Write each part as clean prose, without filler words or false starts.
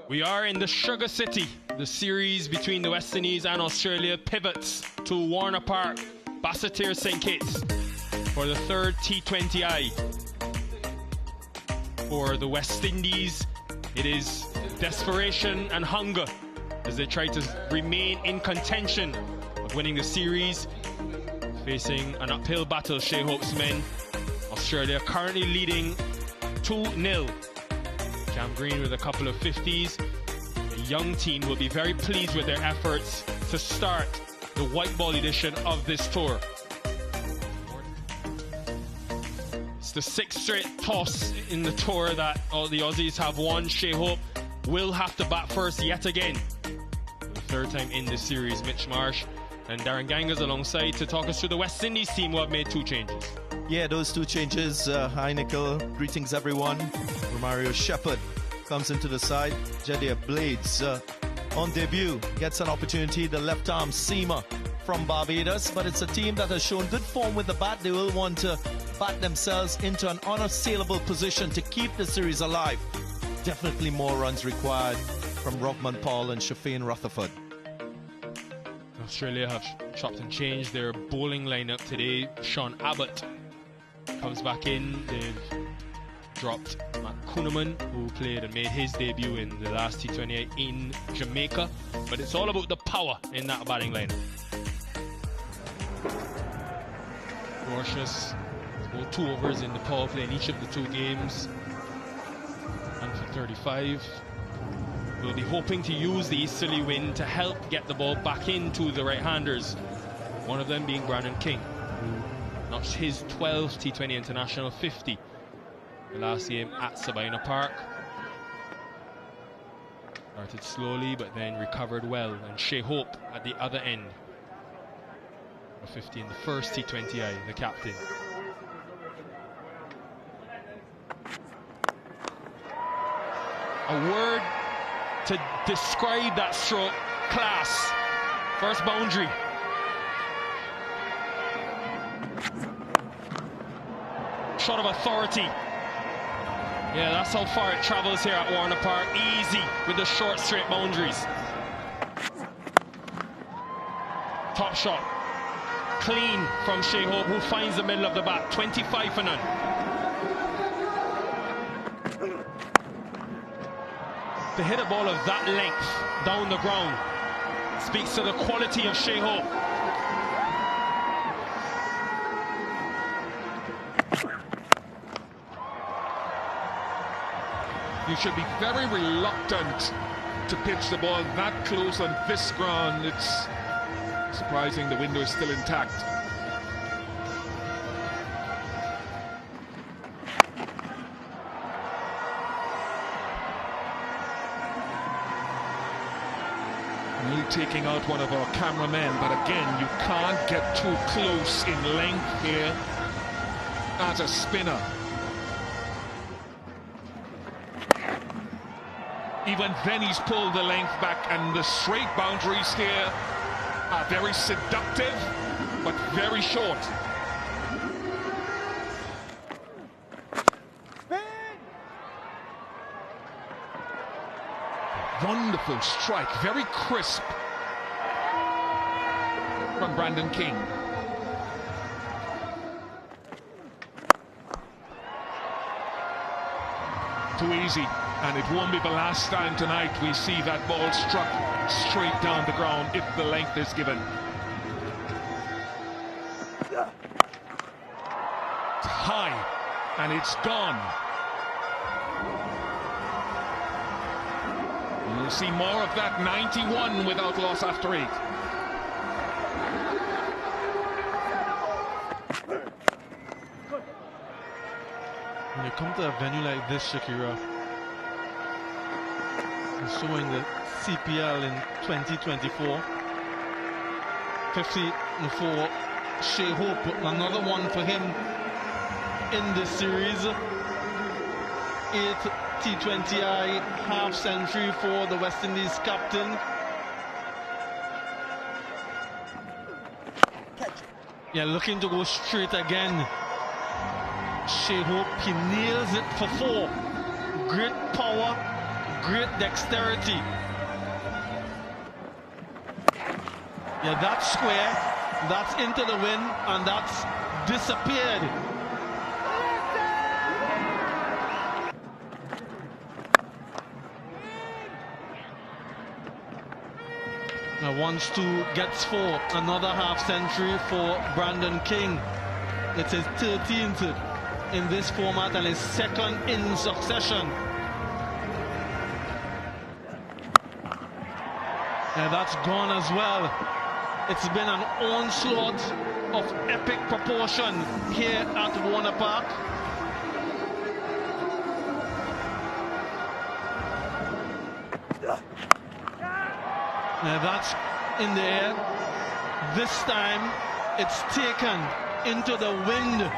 We are in the Sugar City. The series between the West Indies and Australia pivots to Warner Park, Basseterre St. Kitts for the third T20I. For the West Indies, it is desperation and hunger as they try to remain in contention of winning the series, facing an uphill battle. Shai Hope's men. Australia currently leading 2-0. Cam Green with a couple of 50s. The young team will be very pleased with their efforts to start the white ball edition of this tour. It's the sixth straight toss in the tour that all the Aussies have won. Shai Hope will have to bat first yet again. For the third time in this series, Mitch Marsh and Darren Gangas alongside to talk us through the West Indies team who have made two changes. Yeah, those two changes. Hi, Nickel. Greetings, everyone. Romario Shepherd comes into the side. Jadier Blades on debut gets an opportunity. The left-arm seamer from Barbados. But it's a team that has shown good form with the bat. They will want to bat themselves into an unassailable position to keep the series alive. Definitely more runs required from Rockman Paul and Shafeen Rutherford. Australia have chopped and changed their bowling lineup today. Sean Abbott comes back in. They've dropped Matt Kuhneman, who played and made his debut in the last T20 in Jamaica. But it's all about the power in that batting lineup. Mauritius scored 2 overs in the power play in each of the 2 games. And for 35. We'll be hoping to use the easterly wind to help get the ball back into the right-handers. One of them being Brandon King, who notched his 12th T20 International 50 the last game at Sabina Park. Started slowly but then recovered well, and Shai Hope at the other end. A 50 in the first T20I, the captain. A word to describe that stroke: class. First boundary. Shot of authority. Yeah, that's how far it travels here at Warner Park. Easy with the short straight boundaries. Top shot. Clean from Shai Hope, who finds the middle of the bat. 25 for none. To hit a ball of that length down the ground speaks to the quality of Shai Hope. You should be very reluctant to pitch the ball that close on this ground. It's surprising the window is still intact. Taking out one of our cameramen, but again, you can't get too close in length here as a spinner. Even then he's pulled the length back, and the straight boundaries here are very seductive but very short. Wonderful strike, very crisp from Brandon King. Too easy, and it won't be the last time tonight we see that ball struck straight down the ground if the length is given. It's high, and it's gone. We'll see more of that. 91 without loss after 8. When you come to a venue like this, Shakira, and showing the CPL in 2024, 50 for Shai Hope, another one for him in this series. 8th T20I, half century for the West Indies captain. Yeah, looking to go straight again. Shai Hope, he nails it for 4. Great power, great dexterity. Yeah, that's square, that's into the wind, and that's disappeared. Now 1-2 gets 4, another half century for Brandon King. It's his 13th in this format and his second in succession. Now that's gone as well. It's been an onslaught of epic proportion here at Warner Park. Now that's in the air. This time it's taken into the wind.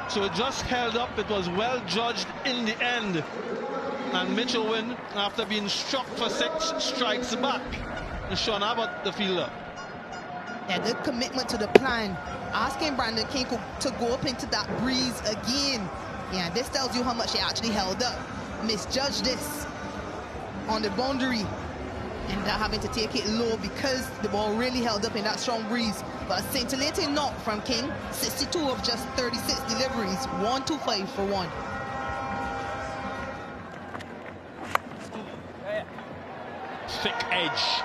So it just held up. It was well judged in the end. And Mitch Owen, after being struck for 6, strikes back. And Sean Abbott, the fielder. Yeah, good commitment to the plan. Asking Brandon King to go up into that breeze again. Yeah, this tells you how much he actually held up. Misjudged this on the boundary. Ended up having to take it low because the ball really held up in that strong breeze. But a scintillating knock from King. 62 of just 36 deliveries. 1-2-5 for 1. Thick edge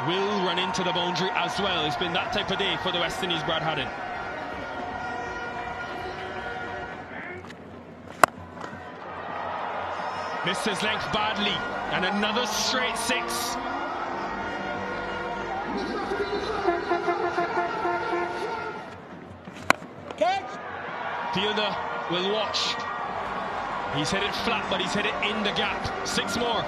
will run into the boundary as well. It's been that type of day for the West Indies, Brad Haddon. Missed his length badly, and another straight 6. Fielder will watch. He's hit it flat, but he's hit it in the gap. 6 more.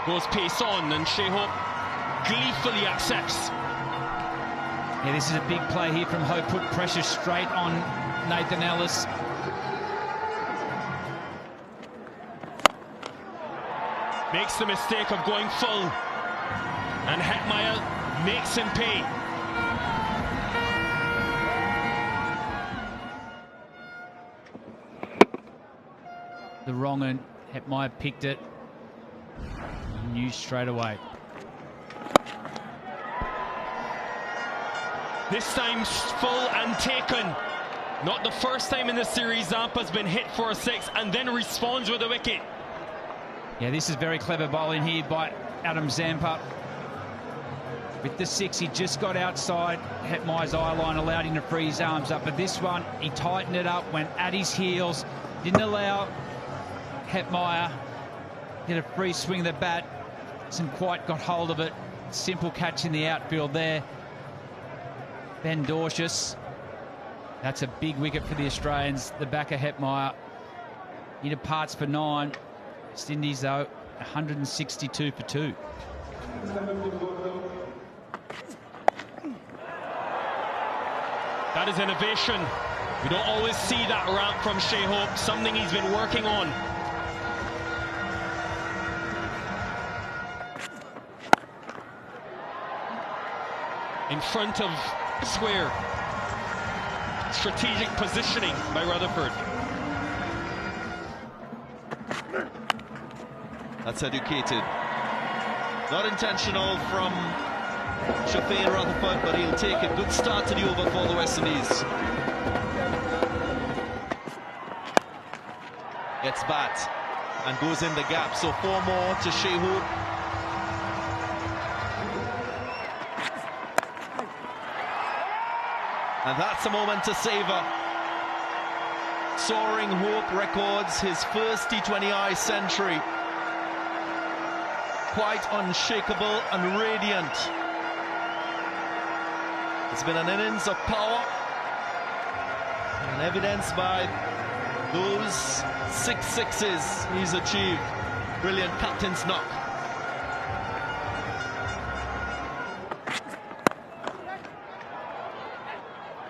Goes pace on, and Shea Hope gleefully accepts. Yeah, this is a big play here from Hope. Put pressure straight on Nathan Ellis. Makes the mistake of going full, and Hetmeyer makes him pay. The wrong end. Hetmeyer picked it. Knew straight away. This time full and taken. Not the first time in the series Zampa's been hit for a 6 and then responds with a wicket. Yeah, this is very clever bowling here by Adam Zampa. With the 6, he just got outside Hetmeyer's eye line, allowed him to free his arms up. But this one, he tightened it up, went at his heels, didn't allow Hetmeyer get a free swing of the bat. Hasn't quite got hold of it. Simple catch in the outfield there. Ben Dorcius. That's a big wicket for the Australians. The back of Hetmeyer. He departs for 9. West Indies, though, 162 for 2. That is innovation. We don't always see that ramp from Shea Hope, something he's been working on. In front of square. Strategic positioning by Rutherford. That's educated. Not intentional from Shafeen Rutherford, but he'll take it. Good start to the over for the West Indies. Gets bat and goes in the gap. So 4 more to Shea Hope. And that's a moment to savor. Soaring Hope records his first T20I century. Quite unshakable and radiant. It's been an innings of power, and evidenced by those 6 sixes he's achieved. Brilliant captain's knock.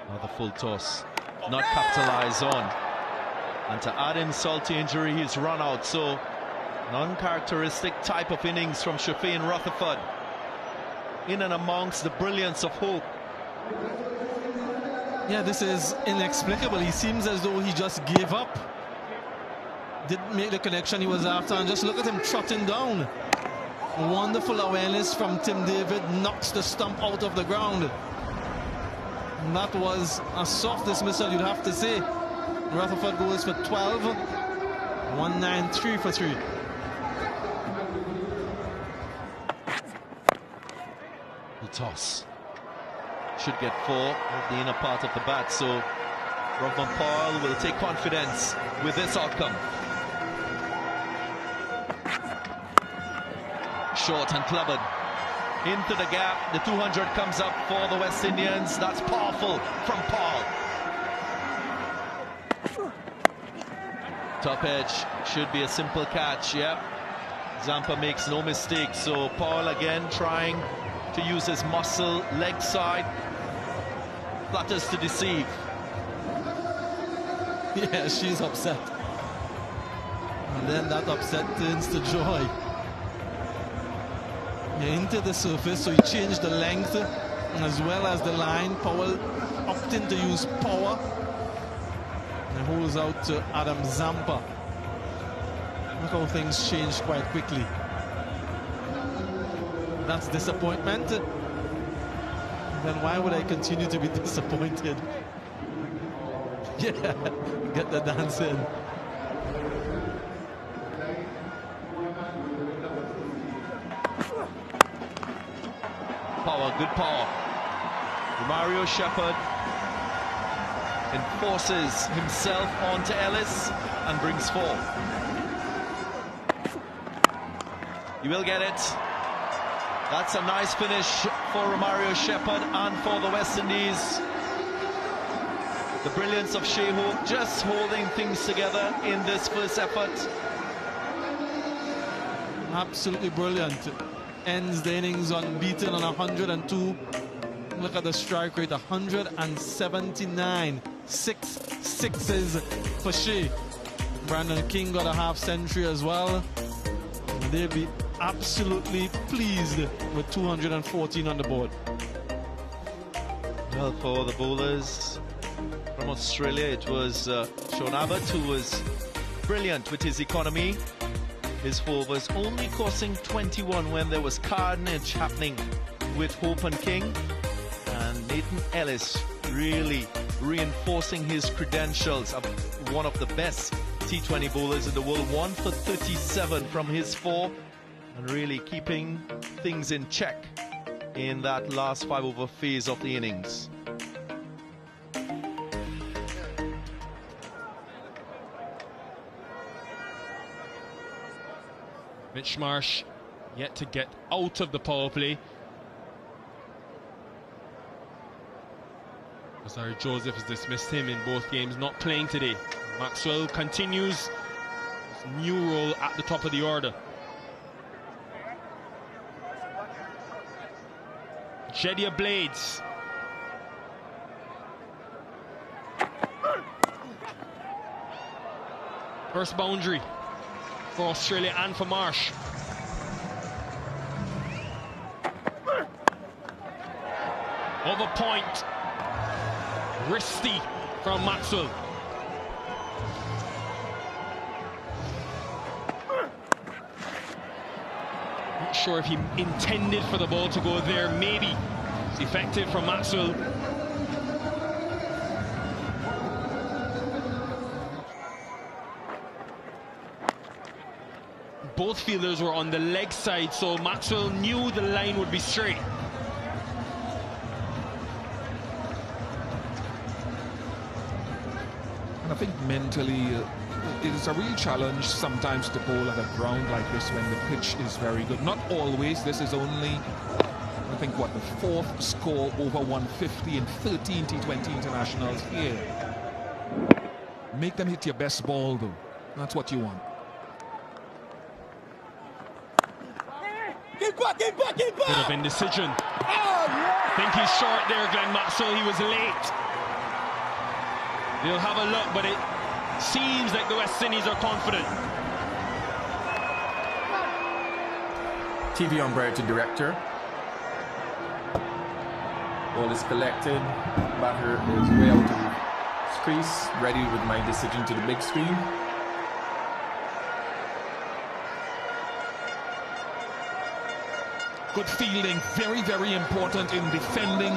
Another full toss, not capitalized on. And to add insult to injury, he's run out. So an uncharacteristic type of innings from Shafeen Rutherford. In and amongst the brilliance of Hope. Yeah, this is inexplicable. He seems as though he just gave up. Didn't make the connection he was after, and just look at him trotting down. Wonderful awareness from Tim David, knocks the stump out of the ground. And that was a soft dismissal, you'd have to say. Rutherford goes for 12, 1-9, 3 for 3. The toss should get 4 off the inner part of the bat, so Rovman Powell will take confidence with this outcome. Short and clubbered into the gap. The 200 comes up for the West Indians. That's powerful from Paul. Top edge should be a simple catch. Yep, Zampa makes no mistake. So Paul again trying to use his muscle, leg side, flutters to deceive. Yeah, she's upset, and then that upset turns to joy. Into the surface, so he changed the length as well as the line. Powell opting to use power and holds out to Adam Zampa. Look how things changed quite quickly. That's disappointment. Then why would I continue to be disappointed? Yeah, get the dance in. Power, good power. Mario Shepherd enforces himself onto Ellis and brings 4. You will get it. That's a nice finish for Romario Shepherd and for the West Indies. The brilliance of Shai Hope just holding things together in this first effort. Absolutely brilliant. Ends the innings unbeaten on 102. Look at the strike rate, 179. 6 sixes for Shai. Brandon King got a half century as well. And they'll be absolutely pleased with 214 on the board. Well, for the bowlers from Australia, it was Sean Abbott who was brilliant with his economy. His 4 was only costing 21 when there was carnage happening with Hope and King. And Nathan Ellis really reinforcing his credentials of one of the best T20 bowlers in the world. 1 for 37 from his 4, and really keeping things in check in that last 5-over phase of the innings. Mitch Marsh yet to get out of the power play. Sorry, Joseph has dismissed him in both games, not playing today. Maxwell continues his new role at the top of the order. Jediah Blades. First boundary for Australia and for Marsh. Over point. Risty from Maxwell. Not sure if he intended for the ball to go there. Maybe. It's effective from Maxwell. Both fielders were on the leg side, so Maxwell knew the line would be straight. And I think mentally, it is a real challenge sometimes to bowl at a ground like this when the pitch is very good. Not always. This is only, I think, what, the 4th score over 150 in 13 T20 internationals here. Make them hit your best ball, though. That's what you want. Bit of indecision. I think he's short there, Glenn Maxwell. He was late. They'll have a look, but it seems like the West Indies are confident. TV umpire to director. Ball is collected. Batter is way out of his crease, ready with my decision to the big screen. Good fielding, very, very important in defending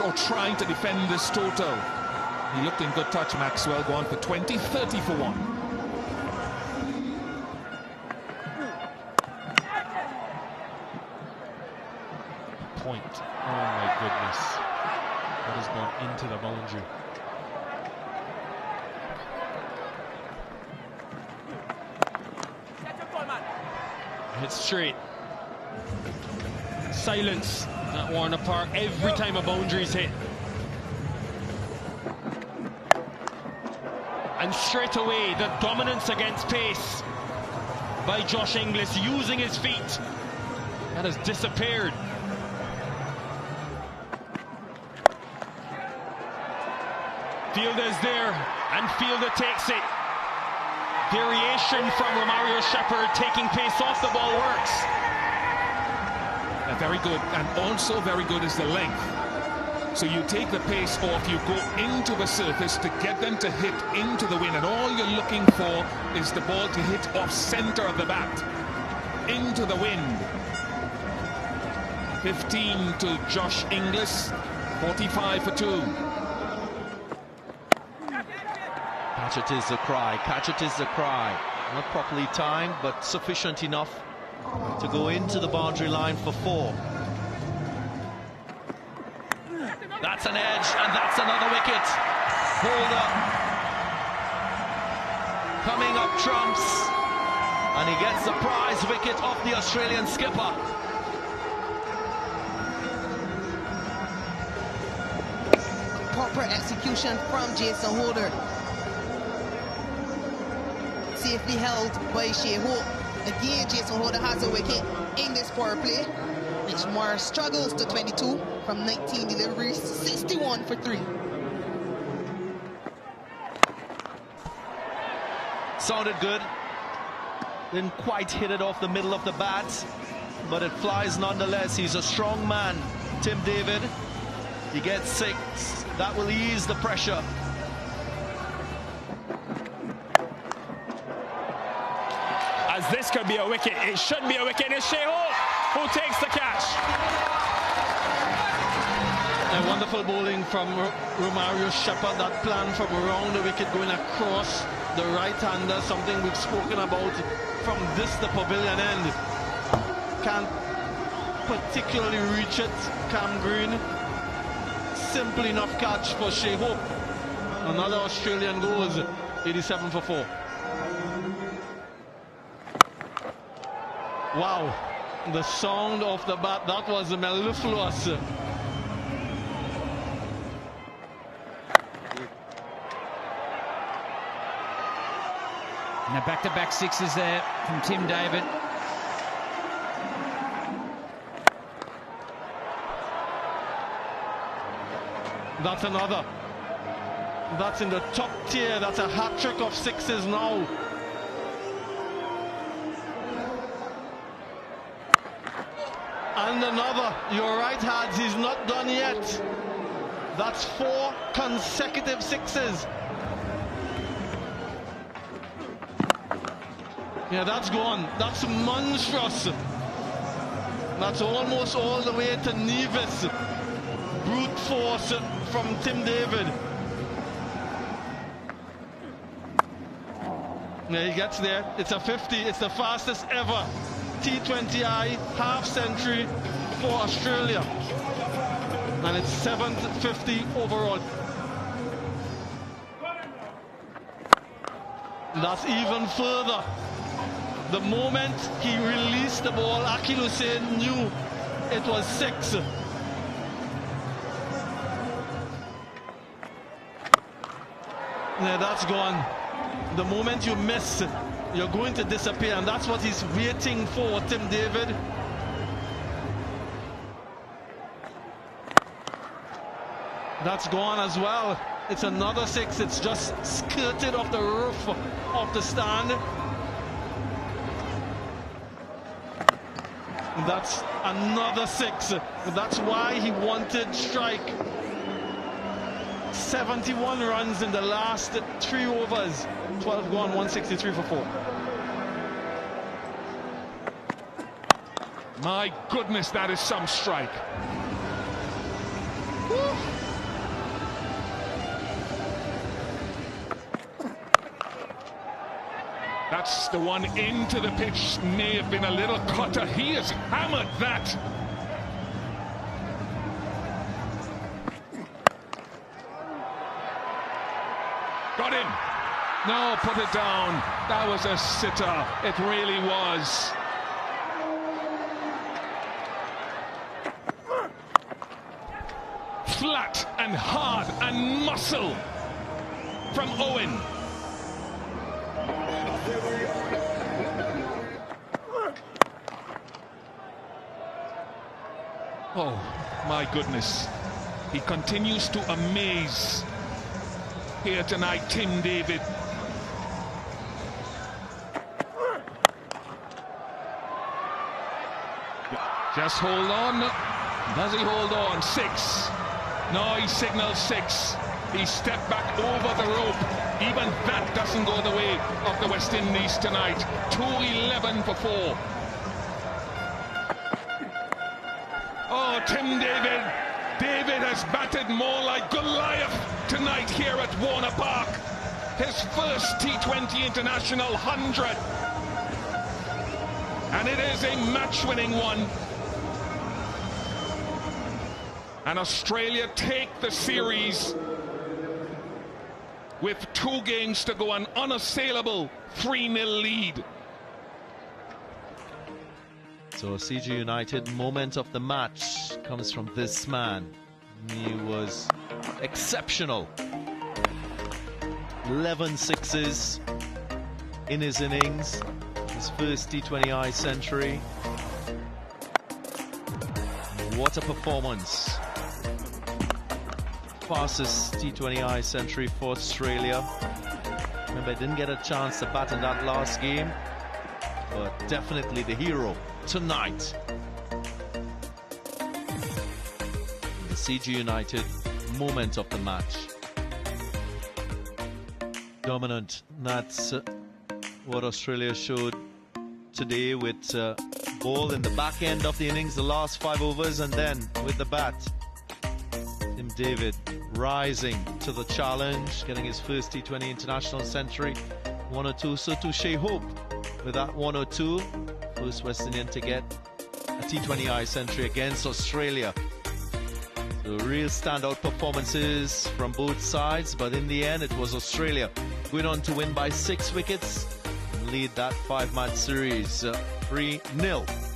or trying to defend this total. He looked in good touch, Maxwell, going for 20, 30 for 1. Point. Oh my goodness. That has gone into the boundary. Hit straight. Silence at Warner Park every time a boundary is hit. And straight away, the dominance against pace by Josh Inglis, using his feet. That has disappeared. Fielder's there, and Fielder takes it. Variation from Romario Shepherd, taking pace off the ball works. Very good, and also very good is the length. So you take the pace off, you go into the surface to get them to hit into the wind, and all you're looking for is the ball to hit off center of the bat, into the wind. 15 to Josh Inglis, 45 for 2. Catch it is the cry, catch it is the cry. Not properly timed, but sufficient enough to go into the boundary line for 4. That's an edge, and that's another wicket. Holder coming up trumps, and he gets the prize wicket off the Australian skipper. Proper execution from Jason Holder. Safely held by Shea Hope. Again, Jason Holder has a wicket in this power play. Mitch Morris struggles to 22 from 19 deliveries, 61 for 3. Sounded good. Didn't quite hit it off the middle of the bat, but it flies nonetheless. He's a strong man, Tim David. He gets 6. That will ease the pressure. As this could be a wicket, it should be a wicket. It's Shea Hope who takes the catch. A wonderful bowling from Romario Shepherd. That plan from around the wicket going across the right-hander, something we've spoken about from the pavilion end. Can't particularly reach it. Cam Green. Simple enough catch for Shea Hope. Another Australian goes, 87 for 4. Wow, the sound of the bat, that was mellifluous. Now back-to-back sixes there from Tim David. That's another. That's in the top tier. That's a hat-trick of 6s now. And another. You're right, Hads, he's not done yet. That's 4 consecutive 6s. Yeah, that's gone. That's monstrous. That's almost all the way to Nevis. Brute force from Tim David. Yeah, he gets there. It's a 50. It's the fastest ever T20I half-century for Australia. And it's 7th 50 overall. That's even further. The moment he released the ball, Akil Hussain knew it was 6. Yeah, that's gone. The moment you miss, you're going to disappear, and that's what he's waiting for, Tim David. That's gone as well. It's another 6. It's just skirted off the roof of the stand. That's another 6. That's why he wanted strike. 71 runs in the last 3 overs. 12 gone, 163 for 4. My goodness, that is some strike. Woo. That's the one into the pitch. May have been a little cutter. He has hammered that. Got him. No, put it down. That was a sitter. It really was. Flat and hard and muscle from Owen. Oh, my goodness. He continues to amaze here tonight, Tim David. Just hold on. Does he hold on? 6. No, he signals 6. He stepped back over the rope. Even that doesn't go the way of the West Indies tonight. 2-11 for 4. Oh, Tim David. David has batted more like Goliath tonight here at Warner Park. His first T20 International 100. And it is a match-winning one. And Australia take the series with 2 games to go, an unassailable 3-0 lead. So CG United moment of the match comes from this man. He was exceptional. 11 sixes in his innings. His first T20I century. What a performance. Fastest T20I century for Australia. Remember, didn't get a chance to bat in that last game, but definitely the hero tonight. The CG United moment of the match. Dominant. That's what Australia showed today, with ball in the back end of the innings, the last 5 overs, and then with the bat. Tim David rising to the challenge, getting his first T20 international century. 102. So to Shea Hope with that 102. First West Indian to get a T20I century against Australia. So real standout performances from both sides, but in the end it was Australia going on to win by 6 wickets and lead that 5-match series 3-0.